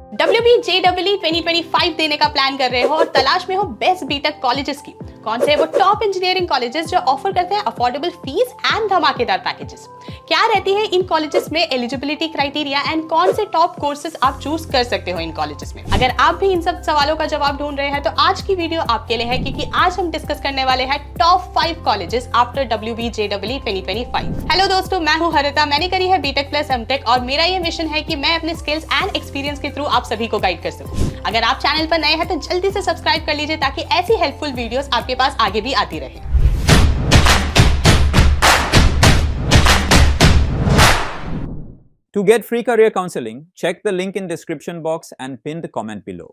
WBJEE 2025 देने का plan कर रहे हो और तलाश में हो बेस्ट बीटेक कॉलेजेस की। कौन से वो टॉप इंजीनियरिंग कॉलेजेस जो ऑफर करते हैं अफोर्डेबल फीस एंड धमाकेदार पैकेजेस। क्या रहती है इन कॉलेजेस में एलिजिबिलिटी क्राइटेरिया एंड कौन से टॉप कोर्सेज आप चूज कर सकते हो इन कॉलेजेस में। अगर आप भी इन सब सवालों का जवाब ढूंढ रहे हैं तो आज की वीडियो आपके लिए है, क्योंकि आज हम डिस्कस करने वाले हैं top 5 colleges after WBJEE 2025। Hello दोस्तों, मैं हूं हरिता। मैंने करी है बीटेक प्लस एमटेक और मेरा ये मिशन है कि मैं अपने स्किल्स एंड एक्सपीरियंस के थ्रू आप सभी को गाइड कर सकूं। अगर आप चैनल पर नए हैं तो जल्दी से सब्सक्राइब कर लीजिए ताकि ऐसी हेल्पफुल वीडियोस आपके पास आगे भी आती रहे। To get free career counseling, check the link in description box and pinned comment below.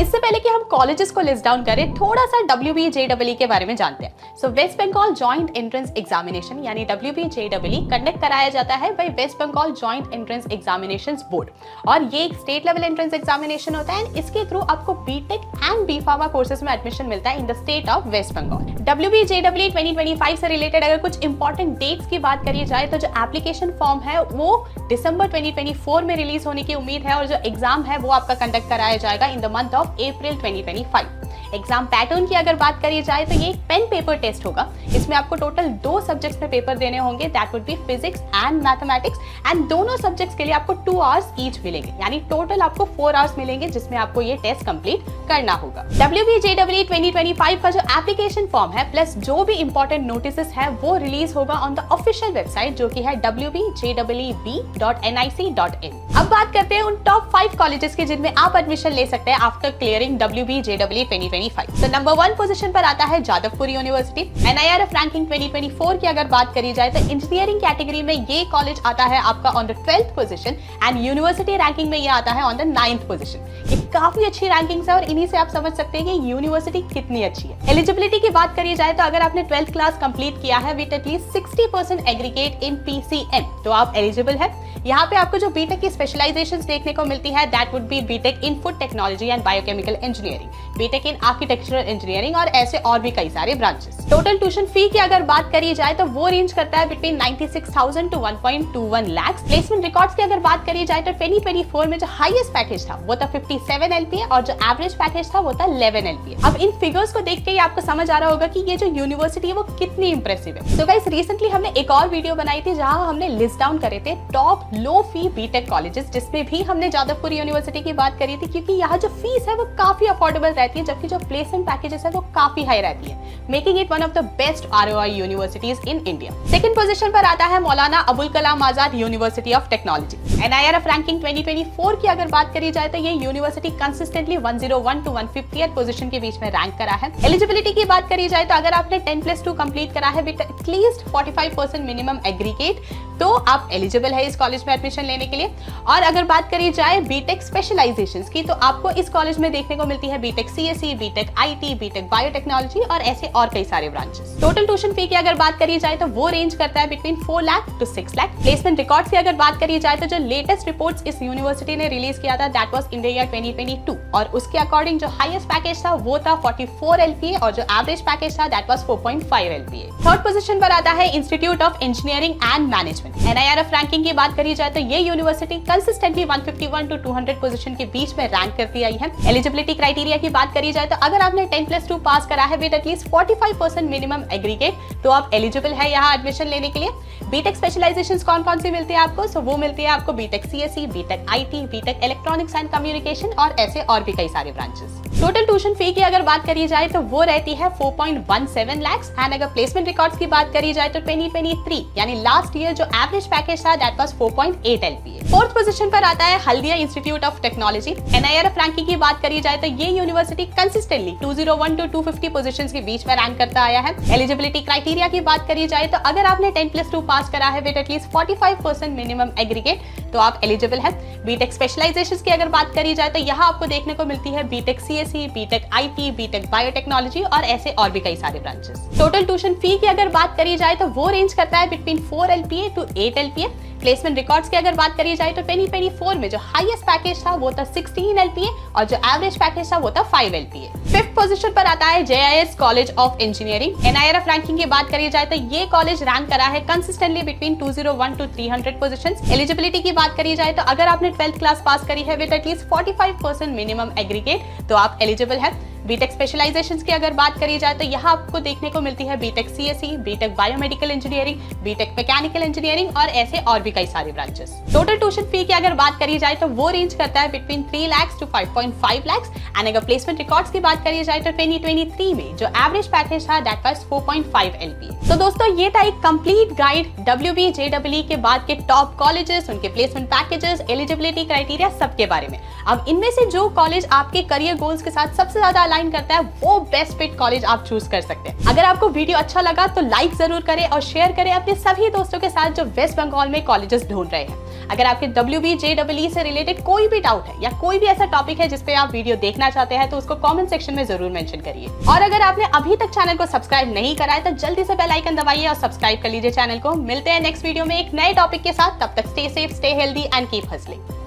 इससे पहले कि हम कॉलेजेस को लिस्ट डाउन करें, थोड़ा सा WBJEE के बारे में जानते हैं। West Bengal joint entrance examination यानी WBJEE कंडक्ट कराया जाता है by West Bengal joint entrance examinations board, और ये एक स्टेट लेवल एंट्रेंस एग्जामिनेशन होता है। इसके थ्रू आपको BTech and B pharma courses में एडमिशन मिलता है in the state of West Bengal. WBJEE 2025 से रिलेटेड अगर कुछ इंपॉर्टेंट डेट्स की बात करी जाए तो जो एप्लीकेशन फॉर्म है वो दिसंबर 2024 में रिलीज होने की उम्मीद है, और जो एग्जाम है वो आपका कंडक्ट कराया जाएगा in the month of April 2025। Exam pattern की अगर बात करी जाए तो ये एक पेन पेपर टेस्ट होगा। इसमें आपको टोटल 2 सब्जेक्ट्स में पेपर देने होंगे, that would B physics and mathematics, and दोनों सब्जेक्ट्स के लिए आपको 2 आवर्स ईच मिलेंगे, यानी टोटल आपको 4 आवर्स मिलेंगे जिसमें आपको ये टेस्ट कंप्लीट करना होगा। WBJEE 2025 का जो एप्लीकेशन फॉर्म है प्लस जो भी इंपॉर्टेंट नोटिसेस है वो रिलीज होगा ऑन द ऑफिशियल वेबसाइट जो कि है wbjeeb.nic.in। अब बात करते हैं उन टॉप 5 कॉलेजेस की जिनमें आप एडमिशन ले सकते हैं आफ्टर क्लियरिंग WBJEE 2025। तो नंबर 1 पोजीशन पर आता है जादवपुर यूनिवर्सिटी। NIRF रैंकिंग 2024 की अगर बात करी जाए तो इंजीनियरिंग कैटेगरी में ये कॉलेज आता है आपका on the 12th position, and university ranking में ये आता है ऑन द 9th पोजीशन। ये काफी अच्छी रैंकिंग्स है और इन्हीं से आप समझ सकते हैं कि यूनिवर्सिटी कितनी अच्छी है। एलिजिबिलिटी की बात करी जाए तो अगर आपने 12th क्लास कंप्लीट किया है with at least 60% aggregate in PCM तो आप एलिजिबल है। यहाँ पे आपको जो बीटेक की स्पेशलाइजेशंस देखने को मिलती है that would be BTech in food technology and biochemical engineering, BTech in architectural engineering और ऐसे और भी कई सारे ब्रांचेस। टोटल ट्यूशन फी की अगर बात करी जाए तो वो रेंज करता है between 96,000 to 1.21 lakh. Placement records की अगर बात करी जाए तो 2024 में जो हाईएस्ट पैकेज था वो था 57 LPA और जो एवरेज पैकेज था वो था 11 LPA। अब इन फिगर्स को देख के ही आपको समझ आ रहा होगा कि ये जो यूनिवर्सिटी है वो कितनी इंप्रेसिव है। तो गाइस, रिसेंटली हमने एक और वीडियो बनाई थी जहां हमने लिस्ट डाउन करे थे टॉप लो फी बीटेक कॉलेजेस, जिसमें भी हमने जादवपुर यूनिवर्सिटी की बात करी थी, क्योंकि यहाँ जो फीस है वो काफी अफोर्डेबल रहती है जबकि जो प्लेसमेंट पैकेजेस है वो काफी हाई रहती है, making it one of the best ROI universities in India. Second position पर आता है Maulana Abul Kalam Azad university of technology. NIRF ranking 2024 की अगर बात करी जाए तो ये university consistently 101 to 150th position के बीच में रैंक करा है। एलिजिबिलिटी की बात करी जाए तो अगर आपने 10+2 कंप्लीट करा है विद एटलीस्ट 45% मिनिमम एग्रीगेट तो आप एलिजिबल है इस कॉलेज में एडमिशन लेने के लिए। और अगर बात करी जाए बीटेक स्पेशलाइजेशंस की तो आपको इस कॉलेज में देखने को मिलती है BTech CSE, BTech IT, BTech biotechnology और ऐसे और कई सारे ब्रांचेस। टोटल ट्यूशन फी की अगर बात करी जाए तो वो रेंज करता है between 4 lakh to 6 lakh. Placement records की अगर बात करी जाए तो जो लेटेस्ट रिपोर्ट्स इस यूनिवर्सिटी ने रिलीज किया था that was in the year 2022, और उसके अकॉर्डिंग जो हाईएस्ट पैकेज था वो था 44 LPA और जो एवरेज पैकेज था that was 4.5 LPA। Third position पर आता है institute of engineering and management. NIRF ranking की बात करी जाए तो ये यूनिवर्सिटी कंसिस्टेंटली 151 to 200 पोजीशन के बीच में रैंक करती आई है। एलिजिबिलिटी क्राइटेरिया की बात करी जाए तो अगर आपने 10+2 पास करा है विद एटलीस्ट 45% मिनिमम एग्रीगेट तो आप एलिजिबल है यहाँ एडमिशन लेने के लिए। बीटेक स्पेशलाइजेशंस कौन कौन सी मिलती है आपको? सो वो मिलती है आपको BTech CSE, BTech IT, BTech electronics and communication और ऐसे और भी कई सारे ब्रांचेस। टोटल ट्यूशन फी की अगर बात करी जाए तो वो रहती है 4.17 लाख, एंड अगर प्लेसमेंट रिकॉर्ड्स की बात करी जाए तो 2023 यानी लास्ट ईयर जो एवरेज पैकेज था that was 4.8 LPA। Fourth position पर आता है Haldia institute of technology. NIRF ranking की बात करी जाए तो ये यूनिवर्सिटी कंसिस्टेंटली 201 to 250 पोजीशंस के बीच में रैंक करता आया है। एलिजिबिलिटी क्राइटेरिया की बात करी जाए तो अगर आपने 10+2 पास करा है विद एटलीस्ट 45% मिनिमम एग्रीगेट तो आप एलिजिबल है। बीटेक स्पेशलाइजेशंस की अगर बात करी जाए तो यहाँ आपको देखने को मिलती है BTech CSE, BTech IT, BTech biotechnology और ऐसे और भी कई सारे ब्रांचेस। टोटल ट्यूशन फी की अगर बात करी जाए तो वो रेंज करता है between 4 LPA to 8 LPA। Placement records की अगर बात करी जाए तो 2024 में जो हाईएस्ट पैकेज था वो था 16 LPA और जो एवरेज पैकेज था वो था 5 LPA। 5th पोजीशन पर आता है JIS college of engineering. NIRF ranking की बात करी जाए तो ये कॉलेज रैंक करा है consistently between 201 to 300 positions. Eligibility की बात करी जाए तो अगर आपने 12th क्लास पास करी है विद एटलीस्ट 45% मिनिमम एग्रीगेट तो आप एलिजिबल है। बीटेक स्पेशलाइजेशंस की अगर बात करी जाए तो यहाँ आपको देखने को मिलती है BTech CSE, BTech biomedical engineering, BTech mechanical engineering और ऐसे और भी कई सारे ब्रांचेस। टोटल ट्यूशन फी की अगर बात करी जाए तो वो रेंज करता है between 3 lakhs to 5.5 lakhs and अगर प्लेसमेंट रिकॉर्ड्स की बात करी जाए तो 2023 में जो एवरेज पैकेज था दैट वाज 4.5 LPA। तो दोस्तों ये था एक कंप्लीट गाइड WB JEE के बाद के टॉप कॉलेजेस, उनके प्लेसमेंट पैकेजेस, एलिजिबिलिटी क्राइटेरिया सबके बारे में। अब इनमें से जो कॉलेज आपके करियर गोल्स के साथ सबसे ज्यादा अलाइन करता है वो बेस्ट फिट कॉलेज आप चूज कर सकते हैं। अगर आपको वीडियो अच्छा लगा तो लाइक जरूर करें और शेयर करें अपने सभी दोस्तों के साथ जो वेस्ट बंगाल में कॉलेजेस ढूंढ रहे हैं। अगर आपके WB JEE से रिलेटेड कोई भी डाउट है या कोई भी ऐसा टॉपिक है जिसपे आप वीडियो देखना चाहते हैं तो उसको कमेंट सेक्शन में जरूर मेंशन करिए। और अगर आपने अभी तक चैनल को सब्सक्राइब नहीं करा है तो जल्दी से बेल आइकन दबाइए और सब्सक्राइब कर लीजिए चैनल को। मिलते हैं नेक्स्ट वीडियो में एक नए टॉपिक के साथ, तब तक stay safe, stay healthy and keep hustling.